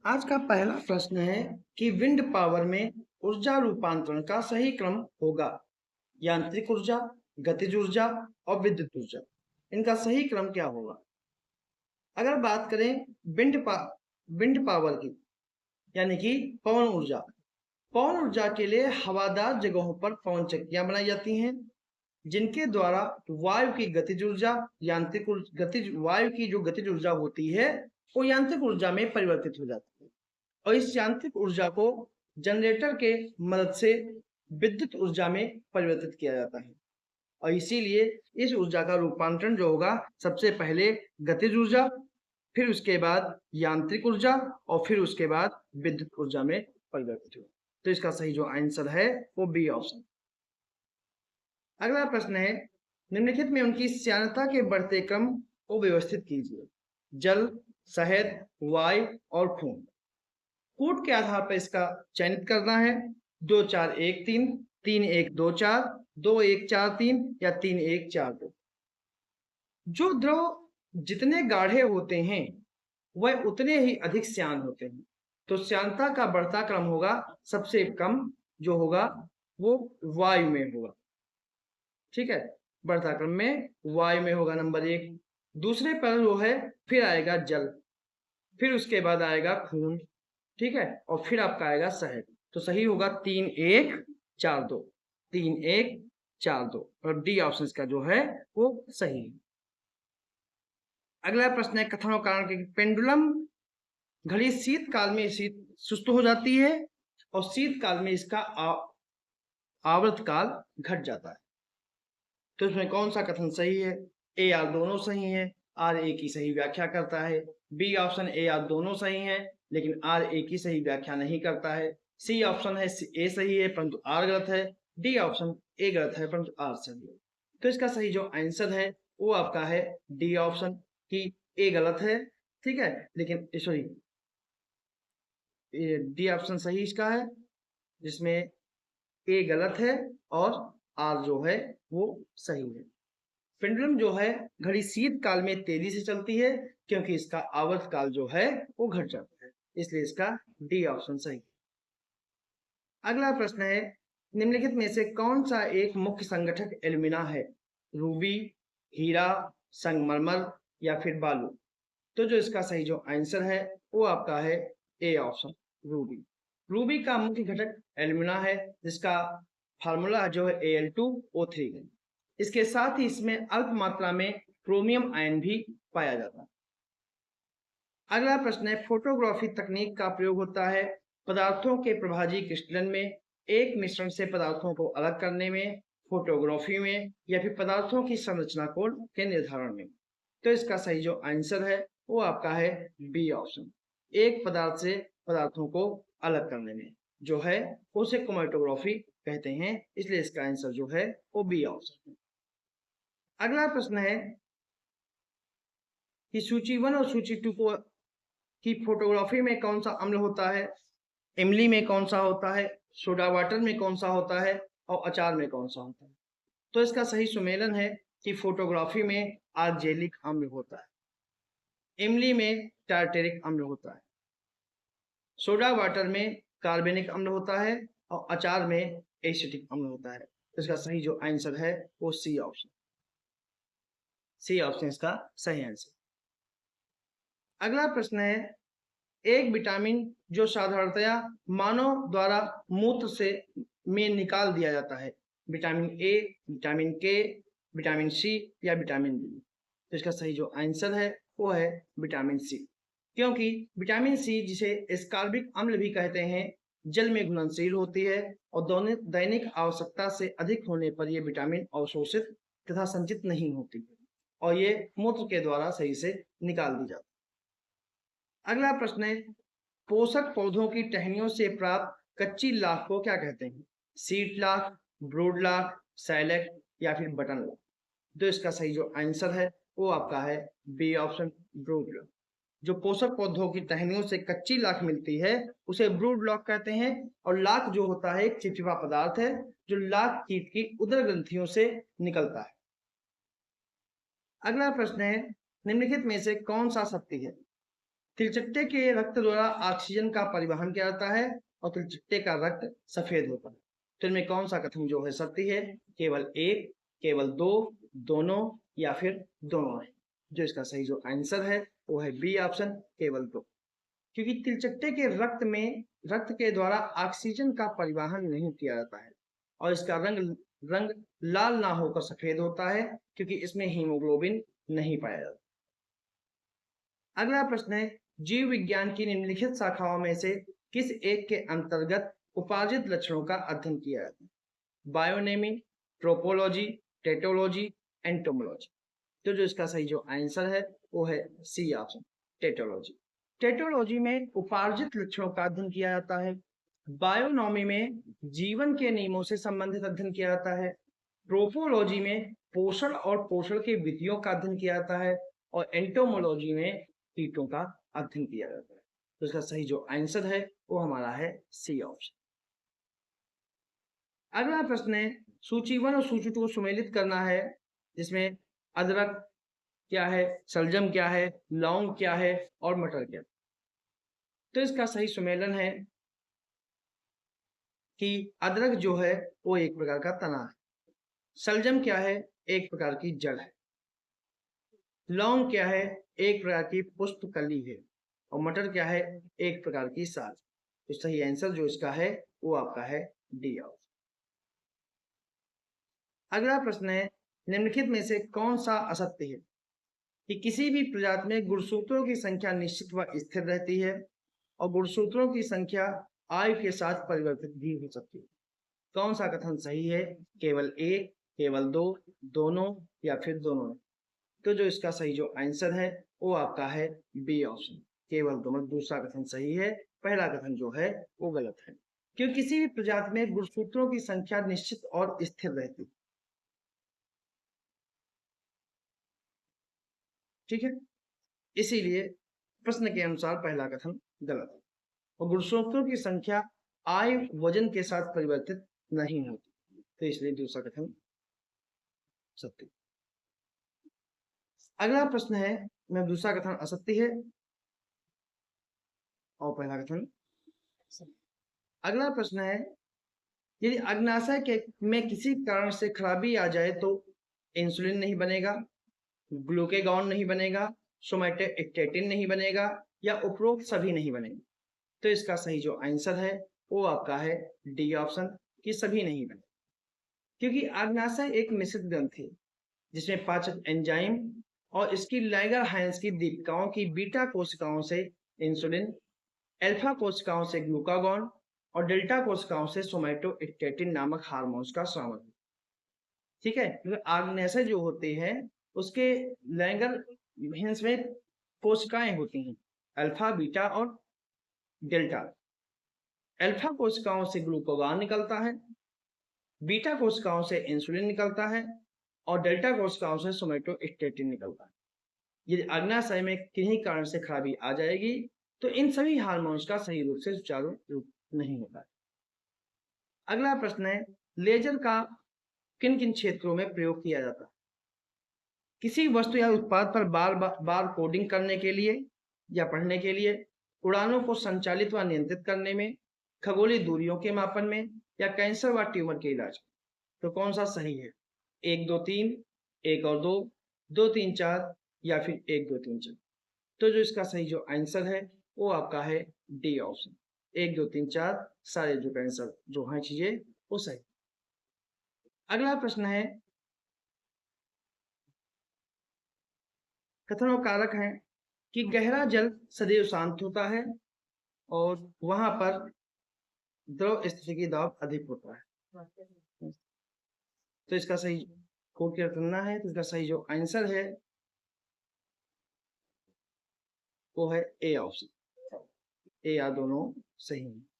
आज का पहला प्रश्न है कि विंड पावर में ऊर्जा रूपांतरण का सही क्रम होगा यांत्रिक ऊर्जा, गतिज ऊर्जा और विद्युत ऊर्जा। इनका सही क्रम क्या होगा? अगर बात करें विंड पावर की, यानी कि पवन ऊर्जा। पवन ऊर्जा के लिए हवादार जगहों पर पवन चक्कियां बनाई जाती हैं, जिनके द्वारा वायु की गतिज ऊर्जा गतिज वायु की जो गतिज ऊर्जा होती है वो यांत्रिक ऊर्जा में परिवर्तित हो जाती है और इस यांत्रिक ऊर्जा को जनरेटर के मदद से विद्युत ऊर्जा में परिवर्तित किया जाता है और इसीलिए इस ऊर्जा का रूपांतरण जो होगा, सबसे पहले गतिज ऊर्जा, फिर उसके बाद यांत्रिक ऊर्जा और फिर उसके बाद विद्युत ऊर्जा में परिवर्तित होगा। तो इसका सही जो आंसर है वो बी ऑप्शन। अगला प्रश्न है, निम्नलिखित में उनकी श्यानता के बढ़ते क्रम को व्यवस्थित कीजिए। जल, शहद, वायु और खून। कूट के आधार पर इसका चयनित करना है। 2 4 1 3, 3 1 2 4, 2 1 4 3 या 3 1 4 2। जो द्रव जितने गाढ़े होते हैं वह उतने ही अधिक श्यान होते हैं। तो श्यानता का बढ़ता क्रम होगा, सबसे कम जो होगा वो वायु में होगा। ठीक है, बढ़ता क्रम में वायु में होगा नंबर 1। दूसरे पर जो है फिर आएगा जल, फिर उसके बाद आएगा खून, ठीक है, और फिर आपका आएगा शहद। तो सही होगा 3 1 4 2, 3 1 4 2 और डी ऑप्शन का जो है वो सही है। अगला प्रश्न है कथन और कारण के। पेंडुलम घड़ी शीतकाल में सुस्त हो जाती है और शीतकाल में इसका आवर्त काल घट जाता है। तो इसमें कौन सा कथन सही है? ए आर दोनों सही है, आर ए की सही व्याख्या करता है। बी ऑप्शन ए आर दोनों सही है लेकिन आर ए की सही व्याख्या नहीं करता है। सी ऑप्शन है ए सही है परंतु आर गलत है। डी ऑप्शन ए गलत है परंतु आर सही है। तो इसका सही जो आंसर है वो आपका है डी ऑप्शन की ए गलत है, ठीक है, लेकिन सॉरी डी ऑप्शन सही इसका है जिसमें ए गलत है और आर जो है वो सही है। पेंडुलम जो है घड़ी शीतकाल में तेजी से चलती है क्योंकि इसका आवर्त काल जो है वो घट जाता है, इसलिए इसका डी ऑप्शन सही। अगला प्रश्न है, निम्नलिखित में से कौन सा एक मुख्य संगठक एल्यूमिना है? रूबी, हीरा, संगमरमर या फिर बालू। तो जो इसका सही जो आंसर है वो आपका है ए ऑप्शन रूबी। रूबी का मुख्य घटक एल्यूमिना है जिसका फार्मूला जो है Al2O3 है। इसके साथ ही इसमें अल्प मात्रा में क्रोमियम आयन भी पाया जाता है। अगला प्रश्न है, फोटोग्राफी तकनीक का प्रयोग होता है पदार्थों के प्रभाजी क्रिस्टलन में, एक मिश्रण से पदार्थों को अलग करने में, फोटोग्राफी में या फिर पदार्थों की संरचना कोण के निर्धारण में। तो इसका सही जो आंसर है वो आपका है बी ऑप्शन, एक पदार्थ से पदार्थों को अलग करने में जो है उसे क्रोमेटोग्राफी कहते हैं, इसलिए इसका आंसर जो है वो बी ऑप्शन है। अगला प्रश्न है कि सूची 1 और सूची 2 को की फोटोग्राफी में कौन सा अम्ल होता है? इमली में कौन सा होता है, सोडा वाटर में कौन सा होता है और अचार में कौन सा होता है? तो इसका सही सुमेलन है कि फोटोग्राफी में आर्जेलिक अम्ल होता है, इमली में टार्टेरिक अम्ल होता है, सोडा वाटर में कार्बनिक अम्ल होता है और अचार में एसिटिक अम्ल होता है। तो इसका सही जो आंसर है वो सी ऑप्शन, सी ऑप्शन इसका सही आंसर। अगला प्रश्न है, एक विटामिन जो साधारणतया मानव द्वारा मूत्र से में निकाल दिया जाता है, विटामिन ए, विटामिन के, विटामिन सी या विटामिन बी। तो इसका सही जो आंसर है वो है विटामिन सी, क्योंकि विटामिन सी जिसे एस्कॉर्बिक अम्ल भी कहते हैं जल में घुलनशील होती है और दैनिक आवश्यकता से अधिक होने पर यह विटामिन अवशोषित तथा संचित नहीं होती है और ये मूत्र के द्वारा सही से निकाल दी जाती है। अगला प्रश्न है, पोषक पौधों की टहनियों से प्राप्त कच्ची लाख को क्या कहते हैं? सीड लाख, ब्रूड लाख, सैलेक या फिर बटन लाख। तो इसका सही जो आंसर है वो आपका है बी ऑप्शन, ब्रूड लाख। जो पोषक पौधों की टहनियों से कच्ची लाख मिलती है उसे ब्रूड लाख कहते हैं और लाख जो होता है एक चिपचिपा पदार्थ है जो लाख कीट की उदर ग्रंथियों से निकलता है। अगला प्रश्न है, निम्नलिखित में से कौन सा सत्य है? तिलचट्टे के रक्त द्वारा ऑक्सीजन का परिवहन किया जाता है और तिलचट्टे का रक्त सफेद होता है। तो इनमें कौन सा कथन जो है सत्य है? केवल एक, केवल दो, दोनों या फिर दोनों है। जो इसका सही जो आंसर है वो है बी ऑप्शन, केवल दो। क्योंकि तिलचट्टे के रक्त के द्वारा ऑक्सीजन का परिवहन नहीं किया जाता है और इसका रंग लाल ना होकर सफेद होता है, क्योंकि इसमें हीमोग्लोबिन नहीं पाया जाता। अगला प्रश्न है, जीव विज्ञान की निम्नलिखित शाखाओं में से किस एक के अंतर्गत उपार्जित लक्षणों का अध्ययन किया जाता है? बायोनेमी, ट्रोपोलॉजी, टेटोलॉजी, एंटोमोलॉजी। तो जो इसका सही जो आंसर है वो है सी ऑप्शन, टेटोलॉजी। टेटोलॉजी में उपार्जित लक्षणों का अध्ययन किया जाता है। बायोनॉमी में जीवन के नियमों से संबंधित अध्ययन किया जाता है। ट्रोपोलॉजी में पोषण और पोषण की विधियों का अध्ययन किया जाता है और एंटोमोलॉजी में कीटों का अध्ययन किया जाता है। तो इसका सही जो आंसर है वो हमारा है सी ऑप्शन। अगला प्रश्न है, सूची 1 और सूची 2 को सुमेलित करना है, जिसमें अदरक क्या है, शलजम क्या है, लौंग क्या है और मटर क्या है। तो इसका सही सुमेलन है कि अदरक जो है वो एक प्रकार का तना है, शलजम क्या है, एक प्रकार की जड़ है, लौंग क्या है, एक प्रकार की पुष्पकली है और मटर क्या है, एक प्रकार की साल। तो सही आंसर जो इसका है वो आपका है डी ऑप्शन। अगला प्रश्न है, निम्नलिखित में से कौन सा असत्य है कि किसी भी प्रजाति में गुणसूत्रों की संख्या निश्चित व स्थिर रहती है और गुणसूत्रों की संख्या आयु के साथ परिवर्तित भी हो सकती है? कौन सा कथन सही है? केवल एक, केवल दो, दोनों या फिर दोनों? तो जो इसका सही जो आंसर है वो आपका है बी ऑप्शन, केवल दो। मतलब दूसरा कथन सही है, पहला कथन जो है वो गलत है। क्योंकि किसी भी प्रजाति में गुणसूत्रों की संख्या निश्चित और स्थिर रहती है। ठीक है, इसीलिए प्रश्न के अनुसार पहला कथन गलत है और गुणसूत्रों की संख्या आयु वजन के साथ परिवर्तित नहीं होती, तो इसलिए दूसरा कथन सत्य। अगला प्रश्न है, मैं दूसरा कथन असत्य है और पहला कथन सत्य। अगला प्रश्न है, यदि अग्नाशय के में किसी कारण से खराबी आ जाए तो इंसुलिन नहीं बनेगा, ग्लूकेगॉन नहीं बनेगा, सोमैटोस्टेटिन नहीं बनेगा या उपरोक्त सभी नहीं बनेगा? तो इसका सही जो आंसर है वो आपका है डी ऑप्शन, कि सभी नहीं बने। क्योंकि अग्नाशय एक मिश्रित ग्रंथि है जिसमें पाचक एंजाइम और इसकी लैंगरहांस की दीपिकाओं की बीटा कोशिकाओं से इंसुलिन, अल्फा कोशिकाओं से ग्लूकागॉन और डेल्टा कोशिकाओं से सोमैटोस्टेटिन नामक हार्मोन्स का स्रावन। ठीक है, तो अग्नाशय जो होते हैं उसके लैंगरहांस में कोशिकाएं होती हैं, अल्फा, बीटा और डेल्टा। अल्फा कोशिकाओं से ग्लूकागॉन निकलता है, बीटा कोशिकाओं से इंसुलिन निकलता है और डेल्टा कोशिकाओं से सोमैटोस्टेटिन निकलता है। यदि अग्नाशय में किन्हीं कारण से खराबी आ जाएगी तो इन सभी हार्मोन्स का सही रूप से सुचारू रूप नहीं होता है। अगला प्रश्न है, लेजर का किन किन क्षेत्रों में प्रयोग किया जाता है? किसी वस्तु या उत्पाद पर बार कोडिंग करने के लिए या पढ़ने के लिए, उड़ानों को संचालित व नियंत्रित करने में, खगोलीय दूरियों के मापन में या कैंसर व ट्यूमर के इलाज में? तो कौन सा सही है? 1 2 3, 1 और 2, 2 3 4 या फिर 1 2 3 4? तो जो इसका सही जो आंसर है वो आपका है डी ऑप्शन, 1 2 3 4 सारे जो कैंसर जो है चीजें वो सही। अगला प्रश्न है, कथन और कारक है कि गहरा जल सदैव शांत होता है और वहां पर द्रव स्थिति की दाब अधिक होता है। तो इसका सही को क्या करना है? तो इसका सही जो आंसर है वो है ए ऑप्शन, ए या दोनों सही है।